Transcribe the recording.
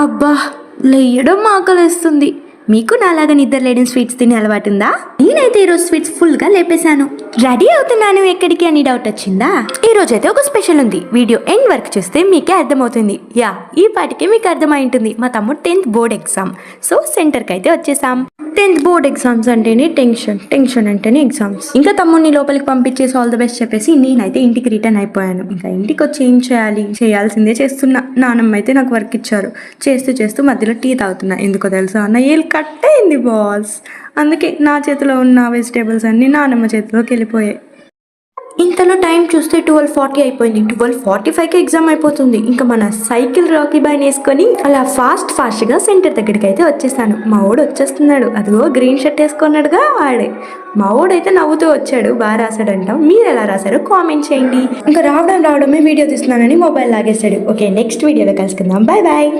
అబ్బా, లేయడం ఆకలేస్తుంది. మీకు నాలాగా నిద్ర లేని స్వీట్స్ తినే అలవాటు ఉందా? నేనైతే ఈరోజు స్వీట్స్ ఫుల్గా లేపేశాను. రెడీ అవుతున్నాను ఎక్కడికి అని డౌట్ వచ్చిందా? ఈ రోజు అయితే ఒక స్పెషల్ ఉంది. వీడియో ఎండ్ వరకు చూస్తే మీకే అర్థమవుతుంది. యా, ఈ పాటికే మీకు అర్థమై ఉంటుంది. మా తమ్ముడు 10th బోర్డ్ ఎగ్జామ్, సో సెంటర్కి అయితే వచ్చేసాం. 10th బోర్డ్ ఎగ్జామ్స్ అంటేనే టెన్షన్ అంటేనే ఎగ్జామ్స్. ఇంకా తమ్ముడిని లోపలికి పంపించేసి ఆల్ ద బెస్ట్ చెప్పేసి నేనైతే ఇంటికి రిటర్న్ అయిపోయాను. ఇంకా ఇంటికి వచ్చి ఏం చేయాలి, చేయాల్సిందే చేస్తున్నా. నానమ్మ అయితే నాకు వర్క్ ఇచ్చారు. చేస్తూ మధ్యలో టీ తాగుతున్నా. ఎందుకో తెలుసా, నా ఏళ్ళు కట్ అయింది బాస్. అందుకే నా చేతిలో ఉన్న వెజిటేబుల్స్ అన్ని నానమ్మ చేతిలోకి వెళ్ళిపోయాయి. ఇంతలో టైం చూస్తే 12:40 అయిపోయింది. 12:45కి ఎగ్జామ్ అయిపోతుంది. ఇంకా మన సైకిల్ రాకీ బాయ్ వేసుకొని అలా ఫాస్ట్గా సెంటర్ దగ్గరికి అయితే వచ్చేసాను. మా వాడు వచ్చేస్తున్నాడు. అదిగో గ్రీన్ షర్ట్ వేసుకున్నాడుగా వాడే. మా వాడైతే నవ్వుతూ వచ్చాడు. బాగా రాశాడంట. మీరు ఎలా రాశారో కామెంట్ చేయండి. ఇంకా రావడమే వీడియో తీస్తున్నానని మొబైల్ లాగేశాడు. ఓకే, నెక్స్ట్ వీడియోలో కలుసుకుందాం. బాయ్.